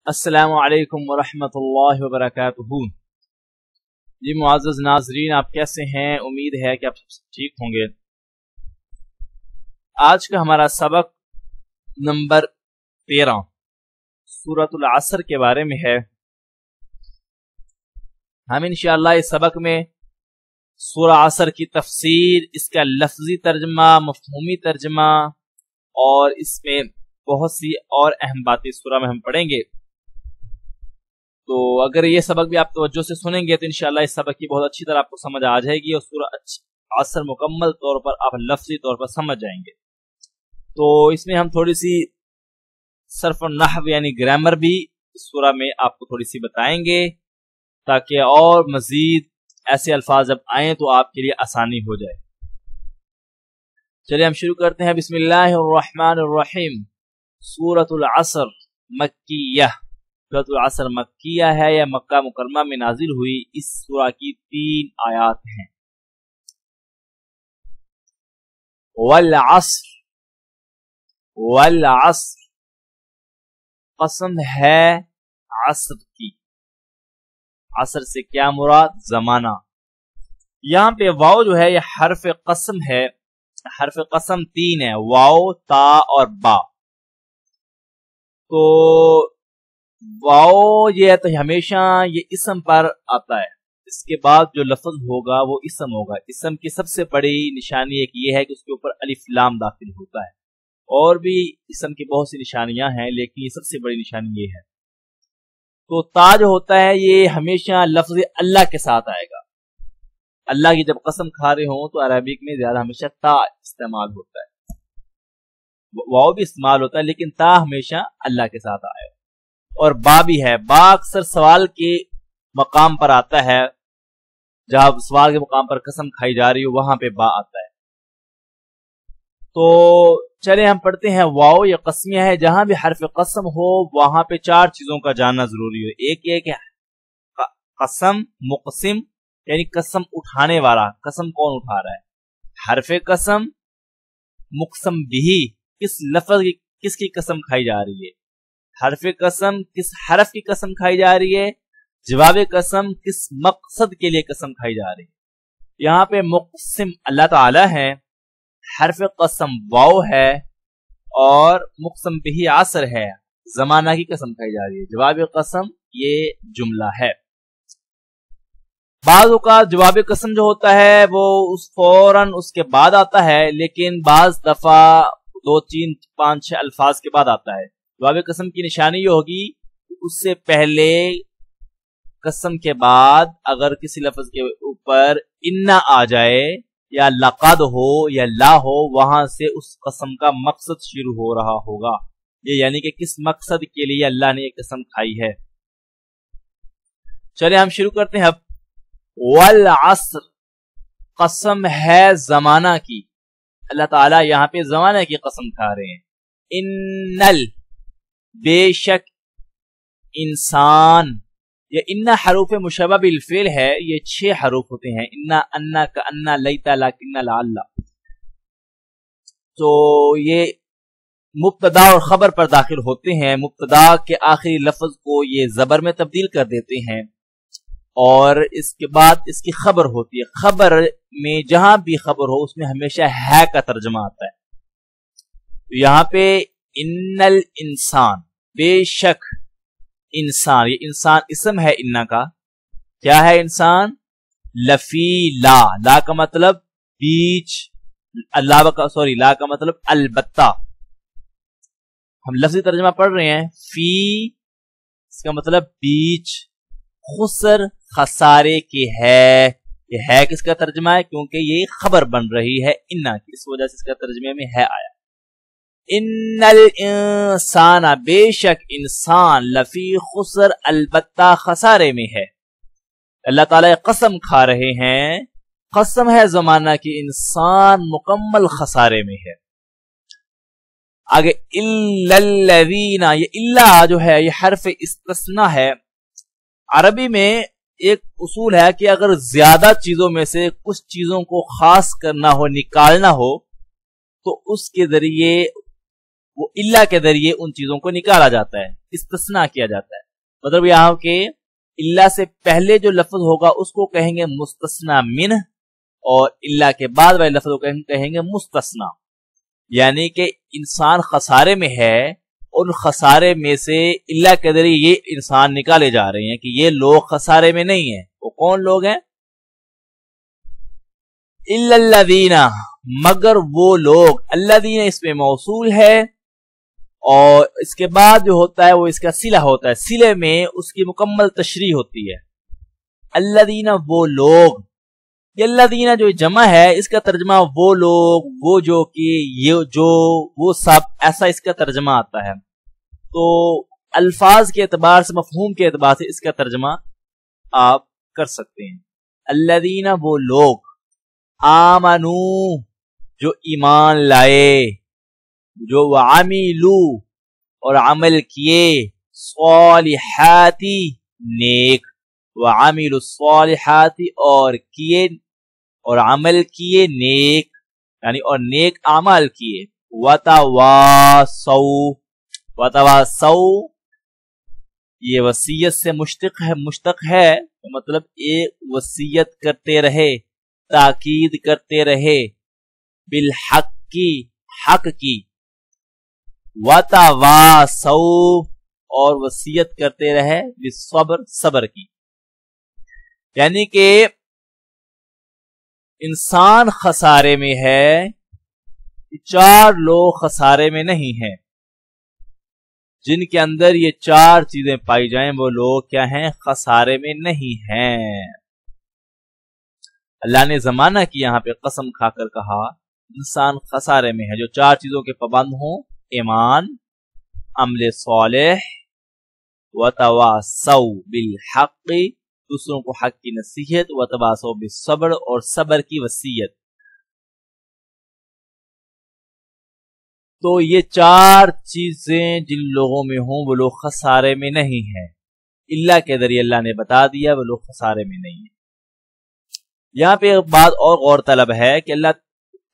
अस्सलामु अलैकुम वरहमतुल्लाहि वबरकातुहू। जी मुअज़्ज़ज़ नाज़रीन, आप कैसे हैं? उम्मीद है कि आप सब ठीक होंगे। आज का हमारा सबक नंबर 13 सूरतुल असर के बारे में है। हम इंशाअल्लाह इस सबक में सूरा असर की तफसीर, इसका लफ्जी तर्जमा, मफ़हूमी तर्जमा और इसमें बहुत सी और अहम बातें सूरा में हम पढ़ेंगे। तो अगर ये सबक भी आप तवज्जो से सुनेंगे तो इंशाअल्लाह इस सबक की बहुत अच्छी तरह आपको समझ आ जाएगी और सूरा असर मुकम्मल तौर पर आप लफ्जी तौर पर समझ जाएंगे। तो इसमें हम थोड़ी सी सर्फ और नहव यानी ग्रामर भी सूरा में आपको थोड़ी सी बताएंगे, ताकि और मजीद ऐसे अल्फाज जब आए तो आपके लिए आसानी हो जाए। चलिए हम शुरू करते हैं। बिस्मिल्लाहिर्रहमानिर्रहीम। सूरतुल असर मक्किय्यह। सूरतुल असर मक्किया है या मक्का मुकरमा में नाजिल हुई। इस सूरा की 3 आयात हैं। वल अस्र, वल अस्र, कसम है असर की। असर से क्या मुराद? जमाना। यहाँ पे वाव जो है यह हर्फ कसम है। हर्फ कसम 3 है, वाव, ता और बा। तो वाव ये है तो हमेशा ये इसम पर आता है। इसके बाद जो लफ्ज होगा वो इसम होगा। इसम की सबसे बड़ी निशानी एक ये है कि उसके ऊपर अलिफ लाम दाखिल होता है। और भी इसम की बहुत सी निशानियां हैं, लेकिन ये सबसे बड़ी निशानी ये है। तो ता जो होता है ये हमेशा लफ्ज अल्लाह के साथ आएगा। अल्लाह की जब कसम खा रहे हो तो अरबिक में ज्यादा हमेशा ता इस्तेमाल होता है। वाव भी इस्तेमाल होता है, लेकिन ता हमेशा अल्लाह के साथ आएगा। और बा भी है। बा अक्सर सवाल के मकाम पर आता है। जहां सवाल के मकाम पर कसम खाई जा रही हो वहां पे बा आता है। तो चले हम पढ़ते हैं। वाव या कस्मिया है। जहां भी हर्फ कसम हो वहां पे 4 चीजों का जानना जरूरी है। एक ये कि कसम, मुक़सिम यानी कसम उठाने वाला, कसम कौन उठा रहा है। हर्फ कसम, मुक़सम बिही, किस लफ्ज की, किसकी कसम खाई जा रही है। हर्फ कसम, किस हरफ की कसम खाई जा रही है। जवाब कसम, किस मकसद के लिए कसम खाई जा रही है। यहाँ पे मुक़सिम अल्लाह ताला है, हर्फ कसम वाव है और मुक़सम बिही असर है, जमाना की कसम खाई जा रही है। जवाब कसम ये जुमला है। बाज़ औक़ात जवाब कसम जो होता है वो फौरन उसके बाद आता है, लेकिन बाज दफा 2, 3, 5, 6 अल्फाज के बाद आता है। जवाब कसम की निशानी ये होगी उससे पहले कसम के बाद अगर किसी लफ्ज के ऊपर इन्ना आ जाए या लक़द हो या ला हो, वहां से उस कसम का मकसद शुरू हो रहा होगा। ये यानी कि किस मकसद के लिए अल्लाह ने ये कसम खाई है। चलिए हम शुरू करते हैं अब। वल अस्र, कसम है जमाना की। अल्लाह ताला यहाँ पे जमाना की कसम खा रहे हैं। इन्नल, बेशक, इंसान। ये इन्ना हरूफ मुशब्बह बिल फ़िल है। ये 6 हरूफ होते हैं। इन्ना, अन्ना, का अन्ना, लैता, लाकिन्ना, लाअल्ला। तो ये मुब्तदा और खबर पर दाखिल होते हैं। मुब्तदा के आखिरी लफ्ज को ये जबर में तब्दील कर देते हैं और इसके बाद इसकी खबर होती है। खबर में जहां भी खबर हो उसमें हमेशा है का तर्जमा आता है। तो यहाँ पे इन्नल इंसान, बेशक इंसान। ये इंसान इसम है इन्ना का। क्या है इंसान? लफी ला, ला का मतलब बीच, अल्लाह का सॉरी ला का मतलब अलबत्ता। हम लफ्ज़ी तर्जमा पढ़ रहे हैं। फी इसका मतलब बीच, खुसर खसारे के है। ये है किसका तर्जमा है? क्योंकि ये खबर बन रही है इन्ना की, इस वजह से इसका तर्जमे में है आया। इन्नल इंसान, बेशक इंसान, लफी खुसर, अलबत्ता खसारे में है। अल्लाह ताला कसम खा रहे हैं। कसम है जमाना की, इंसान मुकम्मल खसारे में है। आगे इल्लल्लज़ीना, ये इल्ला जो है ये हर्फ इस्तिस्ना है। अरबी में एक उसूल है कि अगर ज्यादा चीजों में से कुछ चीजों को खास करना हो, निकालना हो, तो उसके जरिए वो इल्ला के जरिए उन चीजों को निकाला जाता है, इस्तिस्ना किया जाता है। मतलब यहाँ के इल्ला से पहले जो लफ्ज होगा उसको कहेंगे मुस्तस्ना मिन, और इल्ला के बाद वाले लफ्ज को कहेंगे मुस्तस्ना। यानी कि इंसान खसारे में है, उन खसारे में से इल्ला के जरिए ये इंसान निकाले जा रहे हैं कि ये लोग खसारे में नहीं है। वो कौन लोग हैं? इल्लल्लज़ीना, मगर वो लोग, अल्लज़ीना इसमें मौसूल है और इसके बाद जो होता है वो इसका सिला होता है, सिले में उसकी मुकम्मल तशरीह होती है। अल्लज़ीना वो लोग, ये अल्लज़ीना जो जमा है इसका तर्जमा वो लोग, वो जो कि ये जो वो सब, ऐसा इसका तर्जमा आता है। तो अल्फाज के एतबार से, मफहूम के एतबार से इसका तर्जमा आप कर सकते हैं। अल्लज़ीना वो लोग, आमनू जो ईमान लाए, जो वामिलू और अमल किए, स्वालिहाती नेक, वामिलु स्वालिहाती और किए और अमल किए नेक, यानी और नेक अमल किए। वतवासौ, वतवासौ ये वसीयत से मुश्तक है, तो मतलब एक वसीयत करते रहे, ताकीद करते रहे, बिल हक की, हक की, वतवासौ और वसीयत करते रहे बिस्सब्र, सब्र की। यानी कि इंसान खसारे में है, चार लोग खसारे में नहीं हैं। जिनके अंदर ये चार चीजें पाई जाएं वो लोग क्या हैं? खसारे में नहीं हैं। अल्लाह ने जमाना की यहाँ पे कसम खाकर कहा इंसान खसारे में है जो चार चीजों के पाबंद हों, ईमान, अमल सालेह, वतवासौ बिल हक़, दूसरों को हक की नसीहत, वतवासौ बिस्सब्र और सब्र की वसीयत। तो ये चार चीजें जिन लोगों में हों वो लोग खसारे में नहीं हैं। इल्ला के जरिए अल्लाह ने बता दिया वो लोग खसारे में नहीं है। यहाँ पे एक बात और गौर तलब है कि अल्लाह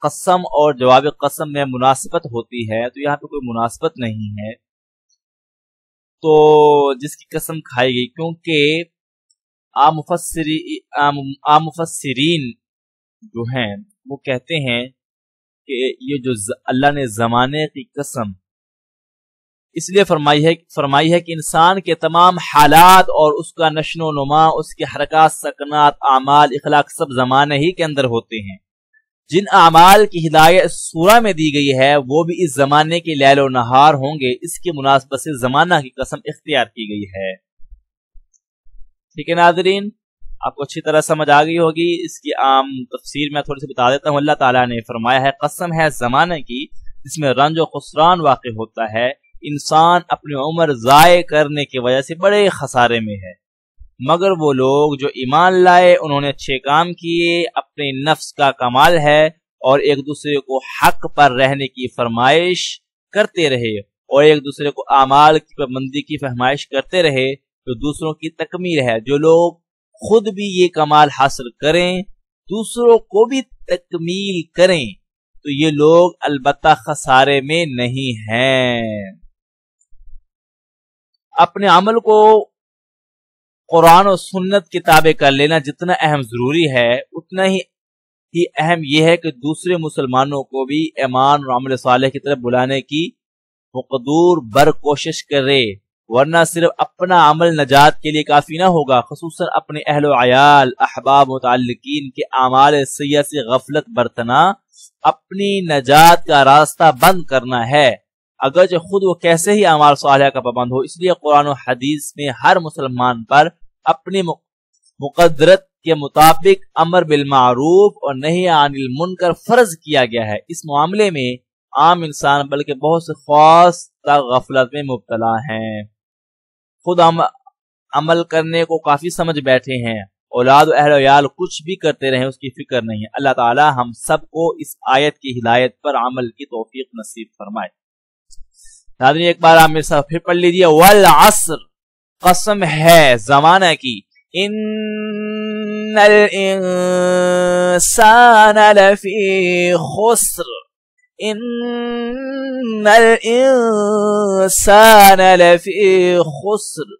कसम और जवाब कसम में मुनासिबत होती है, तो यहाँ पे कोई मुनासिबत नहीं है तो जिसकी कसम खाई गई, क्योंकि मुफस्सिरीन जो हैं वो कहते हैं कि ये जो अल्लाह ने जमाने की कसम इसलिए फरमाई है कि इंसान के तमाम हालात और उसका नशो नुमा, उसके हरकत, सकनात, आमाल, इखलाक सब जमाने ही के अंदर होते हैं। जिन आमाल की हिदायत सूरा में दी गई है वो भी इस जमाने के लैलो नहार होंगे, इसकी मुनासबत से जमाना की कसम इख्तियार की गई है। ठीक है नाज़रीन, आपको अच्छी तरह समझ आ गई होगी। इसकी आम तफसीर मैं थोड़ी सी बता देता हूँ। अल्लाह ताला ने फरमाया है कसम है जमाने की जिसमें रंज और खुसरान वाक़ होता है, इंसान अपनी उम्र ज़ाय करने की वजह से बड़े खसारे में है। मगर वो लोग जो ईमान लाए, उन्होंने अच्छे काम किए, अपने नफ्स का कमाल है और एक दूसरे को हक पर रहने की फरमाइश करते रहे और एक दूसरे को आमाल की पाबंदी की फरमाइश करते रहे, तो दूसरों की तकमील है। जो लोग खुद भी ये कमाल हासिल करें, दूसरों को भी तकमील करें, तो ये लोग अलबत्ता खसारे में नहीं हैं। अपने अमल को कुरान और सुन्नत किताबें कर लेना जितना अहम जरूरी है, उतना ही अहम यह है कि दूसरे मुसलमानों को भी ईमान और अमल सालेह की तरफ बुलाने की मुकदूर बर कोशिश करे, वरना सिर्फ अपना अमल नजात के लिए काफी ना होगा। खुसूसन अपने अहल अयाल, अहबाब, मुतअल्लिकीन के आमाल सय्या से गफलत बरतना अपनी नजात का रास्ता बंद करना है, अगर खुद वो कैसे ही अमाल सालेह का पाबंद हो। इसलिए कुरान और हदीस में हर मुसलमान पर अपनी मुकद्दरत के मुताबिक अमर बिल मारूफ और नही अनिल मुनकर फर्ज किया गया है। इस मामले में आम इंसान बल्कि बहुत से खास गफलत में मुब्तला हैं, खुद अमल करने को काफी समझ बैठे हैं, औलाद अहल याल कुछ भी करते रहे उसकी फिक्र नहीं है। अल्लाह ताला हम सबको इस आयत की हिदायत पर अमल की तौफीक नसीब फरमाए। नाज़रीन एक बार आप मेरे साथ फिर पढ़ लीजिए, वल अस्र, कसम है जमाना की, इन्नल इंसान लफी खुस्र, इन्नल इंसान लफी खुस्र,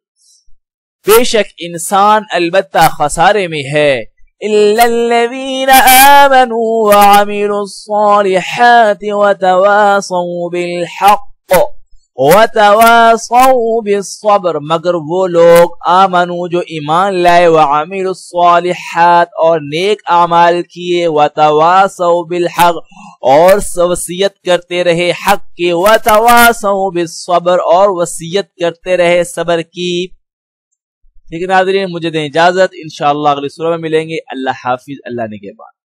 بے شک انسان البتہ خسارے میں ہے. إِلَّا الَّذِينَ آمَنُوا وَعَمِلُوا الصَّالِحَاتِ وَتَوَاصَوْا بِالْحَقِّ وَتَوَاصَوْا بِالصَّبْرِ، مگر وہ لوگ آمنوا جو ایمان لائے، وَعَمِلُوا الصَّالِحَاتِ اور نیک اعمال کیے، وَتَوَاصَوْا بِالْحَقِّ اور وصیت کرتے رہے حق کی، وَتَوَاصَوْا بِالصَّبْرِ اور وصیت کرتے رہے صبر کی. ٹھیک ہے ناظرین، مجھے دیں اجازت، انشاءاللہ اگلی سورہ میں ملیں گے. اللہ حافظ، اللہ نگہبان.